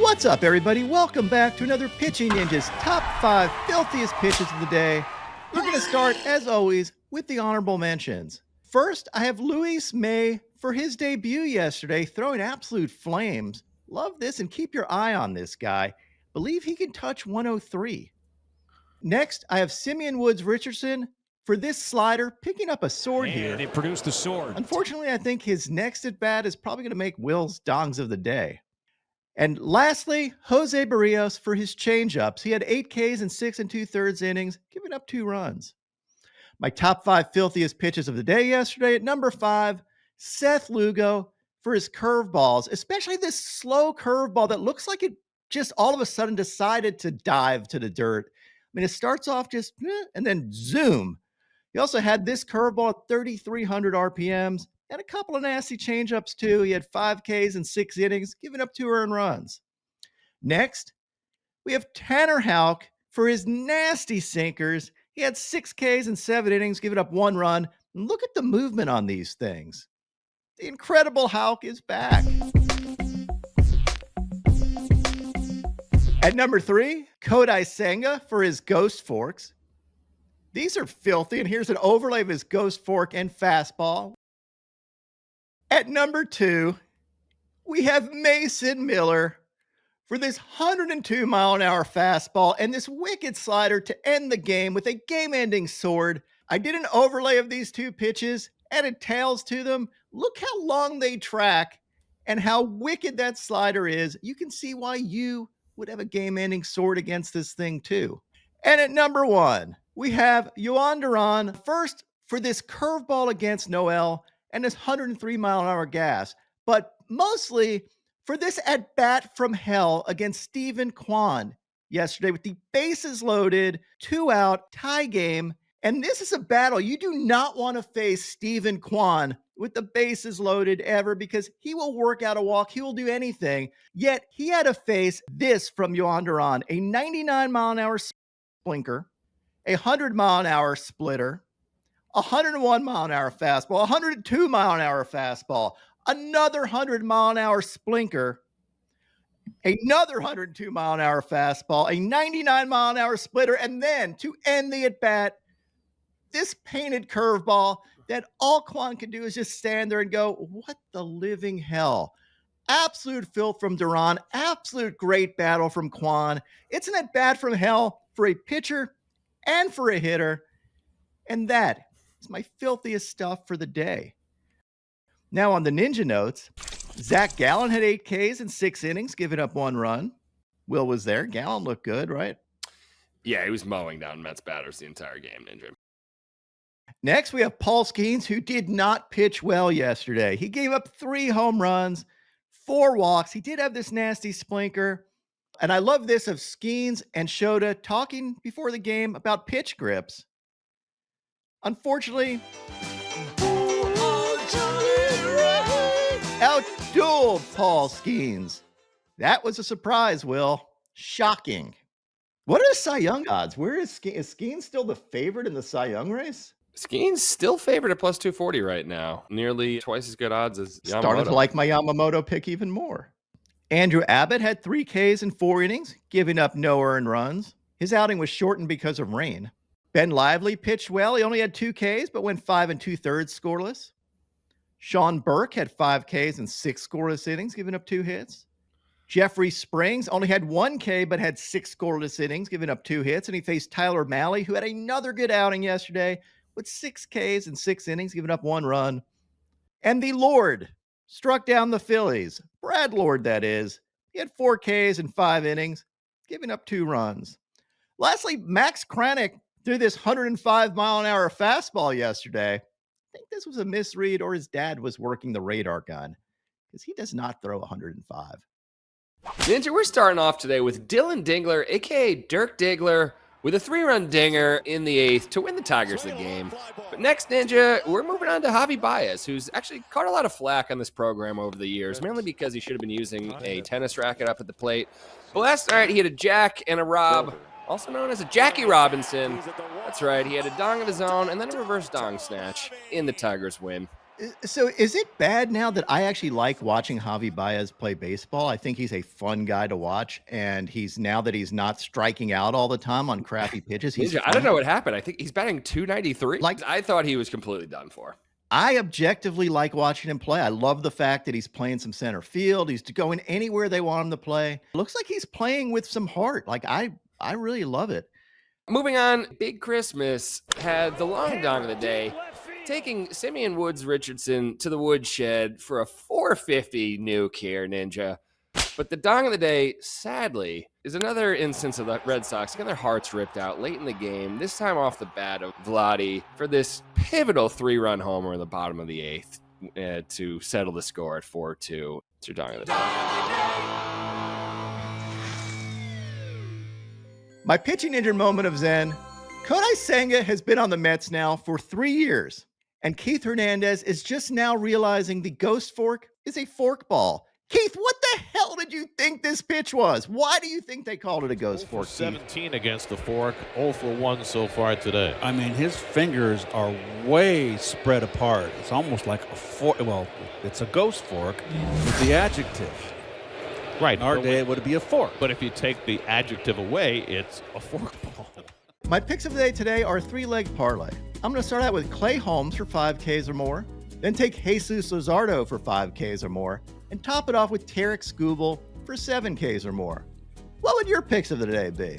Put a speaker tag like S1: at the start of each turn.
S1: What's up, everybody? Welcome back to another Pitching Ninjas Top 5 Filthiest Pitches of the Day. We're going to start, as always, with the honorable mentions. First, I have Luis May for his debut yesterday, throwing absolute flames. Love this, and keep your eye on this guy. Believe he can touch 103. Next, I have Simeon Woods Richardson for this slider, picking up a sword here.
S2: And it produced the sword.
S1: Unfortunately, I think his next at-bat is probably going to make Will's dongs of the day. And lastly, Jose Berríos for his changeups. He had 8 Ks in 6 2/3 innings, giving up 2 runs. My top 5 filthiest pitches of the day yesterday. At number 5, Seth Lugo for his curveballs, especially this slow curveball that looks like it just all of a sudden decided to dive to the dirt. I mean, it starts off just, and then zoom. He also had this curveball at 3,300 RPMs. And a couple of nasty changeups, too. He had 5 Ks in 6 innings, giving up 2 earned runs. Next, we have Tanner Houck for his nasty sinkers. He had 6 Ks in 7 innings, giving up 1 run. And look at the movement on these things. The incredible Houck is back. At number 3, Kodai Senga for his ghost forks. These are filthy, and here's an overlay of his ghost fork and fastball. At number 2, we have Mason Miller for this 102-mile-an-hour fastball and this wicked slider to end the game with a game-ending sword. I did an overlay of these 2 pitches, added tails to them. Look how long they track and how wicked that slider is. You can see why you would have a game-ending sword against this thing too. And at number 1, we have Jhoan Duran first for this curveball against Noel and this 103-mile-an-hour gas, but mostly for this at-bat from hell against Stephen Kwan yesterday with the bases loaded, 2-out, tie game. And this is a battle. You do not want to face Stephen Kwan with the bases loaded ever because he will work out a walk. He will do anything. Yet he had to face this from Jhoan Duran, a 99-mile-an-hour splinker, a 100-mile-an-hour splitter, 101-mile-an-hour fastball, 102-mile-an-hour fastball, another 100-mile-an-hour splinker, another 102-mile-an-hour fastball, a 99-mile-an-hour splitter, and then to end the at-bat, this painted curveball that all Kwan can do is just stand there and go, what the living hell? Absolute filth from Duran, absolute great battle from Kwan. It's an at-bat from hell for a pitcher and for a hitter, and that is my filthiest stuff for the day. Now on the ninja notes, Zach Gallen had 8 Ks in 6 innings, giving up 1 run. Will was there. Gallen looked good, right?
S3: Yeah, he was mowing down Mets batters the entire game, Ninja.
S1: Next, we have Paul Skeens, who did not pitch well yesterday. He gave up 3 home runs, 4 walks. He did have this nasty splinker. And I love this of Skeens and Shota talking before the game about pitch grips. Unfortunately, outdueled Paul Skeens. That was a surprise, Will. Shocking. What are the Cy Young odds? Where is Skeens? Is Skeens still the favorite in the Cy Young race?
S3: Skeens still favored at plus 240 right now. Nearly twice as good odds as Yamamoto.
S1: Started to like my Yamamoto pick even more. Andrew Abbott had 3 Ks in 4 innings, giving up no earned runs. His outing was shortened because of rain. Ben Lively pitched well. He only had 2 Ks, but went 5 2/3 scoreless. Sean Burke had 5 Ks in 6 scoreless innings, giving up 2 hits. Jeffrey Springs only had 1 K, but had 6 scoreless innings, giving up 2 hits. And he faced Tyler Mahle, who had another good outing yesterday with 6 Ks in 6 innings, giving up 1 run. And the Lord struck down the Phillies. Brad Lord, that is. He had 4 Ks in 5 innings, giving up 2 runs. Lastly, Max Kranick threw this 105-mile-an-hour fastball yesterday. I think this was a misread, or his dad was working the radar gun, because he does not throw 105.
S3: Ninja, we're starting off today with Dylan Dingler, a.k.a. Dirk Diggler, with a 3-run dinger in the 8th to win the Tigers the game. But next, Ninja, we're moving on to Javi Baez, who's actually caught a lot of flack on this program over the years, mainly because he should have been using a tennis racket up at the plate. But last night, he had a Jack and a Rob, also known as a Jackie Robinson. That's right, he had a dong of his own and then a reverse dong snatch in the Tigers win.
S1: So is it bad now that I actually like watching Javi Baez play baseball? I think he's a fun guy to watch, and now that he's not striking out all the time on crappy pitches, he's
S3: Ninja, I don't
S1: fun.
S3: know what happened. I think he's batting 293.
S1: Like,
S3: I thought he was completely done for.
S1: I objectively like watching him play. I love the fact that he's playing some center field. He's going anywhere they want him to play. Looks like he's playing with some heart. Like, I really love it.
S3: Moving on, Big Christmas had the long dong of the day, taking Simeon Woods Richardson to the woodshed for a 450 nuke here, Ninja. But the dong of the day, sadly, is another instance of the Red Sox getting their hearts ripped out late in the game, this time off the bat of Vladdy for this pivotal 3-run homer in the bottom of the 8th to settle the score at 4-2. It's your dong of the day.
S1: My pitching ninja moment of Zen. Kodai Senga has been on the Mets now for 3 years, and Keith Hernandez is just now realizing the ghost fork is a forkball. Keith, what the hell did you think this pitch was? Why do you think they called it a ghost fork, Keith?
S2: 17 against the fork, 0 for 1 so far today.
S4: I mean, his fingers are way spread apart. It's almost like a fork. Well, it's a ghost fork with the adjective.
S2: Right.
S4: In our day, it would be a fork.
S2: But if you take the adjective away, it's a fork ball.
S1: My picks of the day today are a 3-leg parlay. I'm going to start out with Clay Holmes for 5Ks or more, then take Jesus Luzardo for 5Ks or more, and top it off with Tarek Skubal for 7Ks or more. What would your picks of the day be?